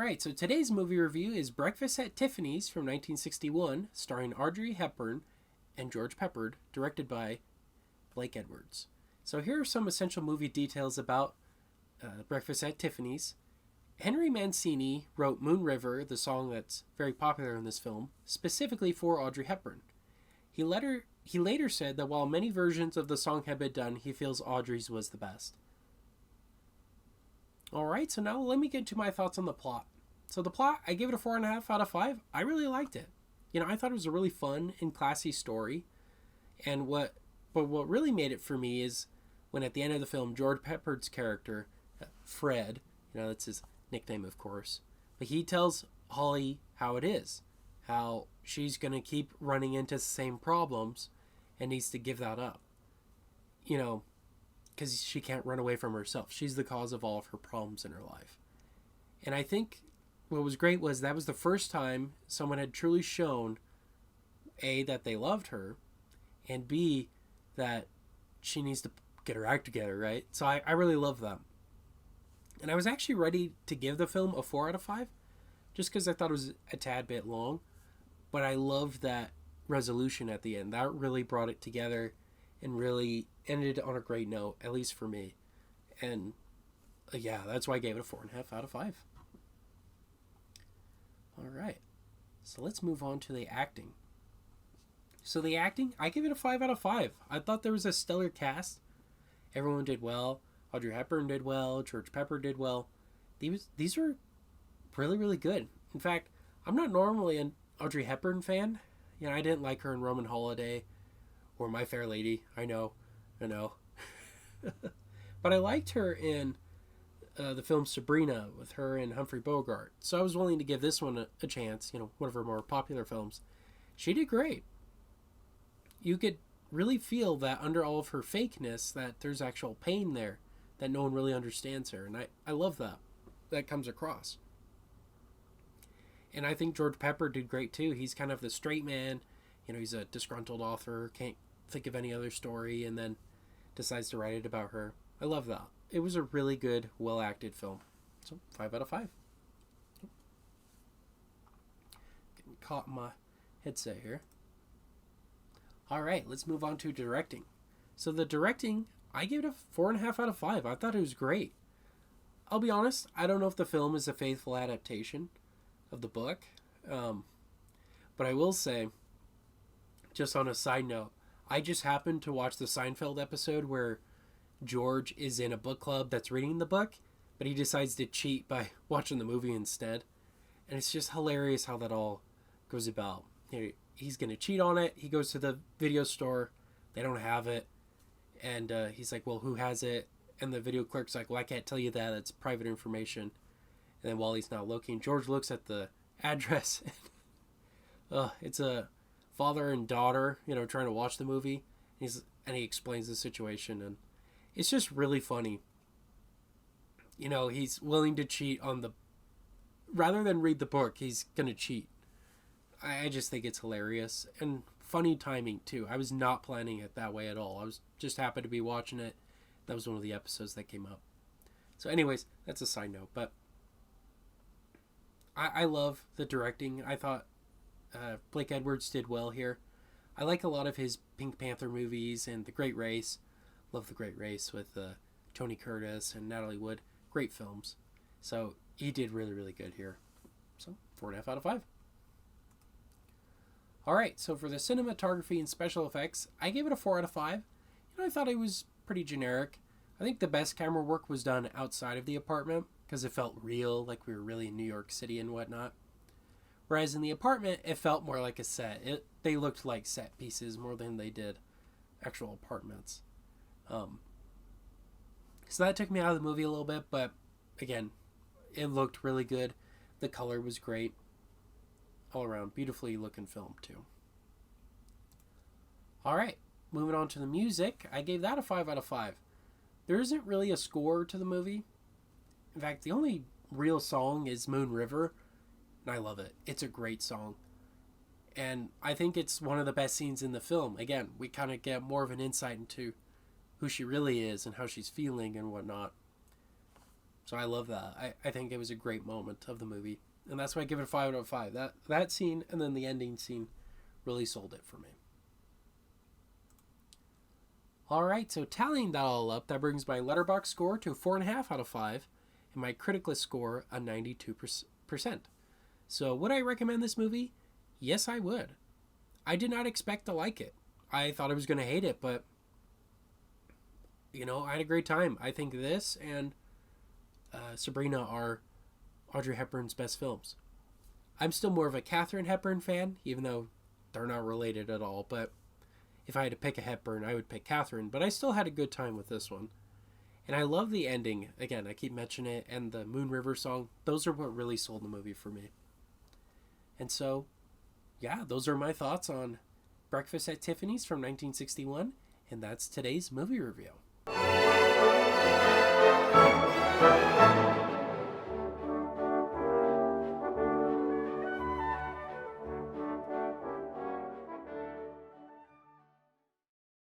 Alright, so today's movie review is Breakfast at Tiffany's from 1961, starring Audrey Hepburn and George Peppard, directed by Blake Edwards. So here are some essential movie details about Breakfast at Tiffany's. Henry Mancini wrote Moon River, the song that's very popular in this film, specifically for Audrey Hepburn. He later said that while many versions of the song have been done, he feels Audrey's was the best. Alright, so now let me get to my thoughts on the plot. So the plot, I gave it a 4.5 out of 5. I really liked it. I thought it was a really fun and classy story. But what really made it for me is when at the end of the film, George Peppard's character, Fred, that's his nickname of course, but he tells Holly how it is, how she's going to keep running into the same problems and needs to give that up. Because she can't run away from herself. She's the cause of all of her problems in her life. And I think what was great was that was the first time someone had truly shown, A, that they loved her, and B, that she needs to get her act together, right? So I really love that. And I was actually ready to give the film a 4 out of 5, just because I thought it was a tad bit long. But I loved that resolution at the end. That really brought it together and really ended on a great note, at least for me. And yeah, that's why I gave it a 4.5 out of 5. Alright, so let's move on to the acting. So the acting, I give it a 5 out of 5. I thought there was a stellar cast. Everyone did well. Audrey Hepburn did well. George Peppard did well. These were really, really good. In fact, I'm not normally an Audrey Hepburn fan. I didn't like her in Roman Holiday or My Fair Lady. I know. But I liked her in the film Sabrina with her and Humphrey Bogart. So I was willing to give this one a chance, one of her more popular films. She did great. You could really feel that under all of her fakeness that there's actual pain there, that no one really understands her. And I love that. That comes across. And I think George Peppard did great too. He's kind of the straight man. He's a disgruntled author, can't think of any other story, and then decides to write it about her. I love that. It was a really good, well-acted film. So, 5 out of 5. Getting caught in my headset here. Alright, let's move on to directing. So the directing, I gave it a 4.5 out of 5. I thought it was great. I'll be honest, I don't know if the film is a faithful adaptation of the book. But I will say, just on a side note, I just happened to watch the Seinfeld episode where George is in a book club that's reading the book, but he decides to cheat by watching the movie instead. And it's just hilarious how that all goes about. He's going to cheat on it. He goes to the video store. They don't have it. And he's like, well, who has it? And the video clerk's like, well, I can't tell you that. It's private information. And then while he's not looking, George looks at the address. It's a father and daughter, trying to watch the movie. And he explains the situation. And it's just really funny. He's willing to cheat on the... Rather than read the book, he's going to cheat. I just think it's hilarious. And funny timing, too. I was not planning it that way at all. I was just happened to be watching it. That was one of the episodes that came up. So anyways, that's a side note. But I love the directing. I thought Blake Edwards did well here. I like a lot of his Pink Panther movies and The Great Race. Love The Great Race with Tony Curtis and Natalie Wood. Great films. So he did really, really good here. So 4.5 out of 5. Alright, so for the cinematography and special effects, I gave it a 4 out of 5. I thought it was pretty generic. I think the best camera work was done outside of the apartment because it felt real, like we were really in New York City and whatnot. Whereas in the apartment, it felt more like a set. They looked like set pieces more than they did actual apartments. So that took me out of the movie a little bit, but again, it looked really good. The color was great. All around, beautifully looking film too. Alright, moving on to the music, I gave that a 5 out of 5. There isn't really a score to the movie. In fact, the only real song is Moon River, and I love it. It's a great song. And I think it's one of the best scenes in the film. Again, we kind of get more of an insight into who she really is and how she's feeling and whatnot. So I love that. I think it was a great moment of the movie. And that's why I give it a 5 out of 5. That scene and then the ending scene really sold it for me. Alright, so tallying that all up, that brings my Letterboxd score to 4.5 out of 5 and my Criticlist score a 92%. So would I recommend this movie? Yes, I would. I did not expect to like it. I thought I was going to hate it, but I had a great time. I think this and Sabrina are Audrey Hepburn's best films. I'm still more of a Katharine Hepburn fan, even though they're not related at all, but if I had to pick a Hepburn, I would pick Katharine, but I still had a good time with this one. And I love the ending. Again, I keep mentioning it, and the Moon River song. Those are what really sold the movie for me. And so, yeah, those are my thoughts on Breakfast at Tiffany's from 1961, and that's today's movie review.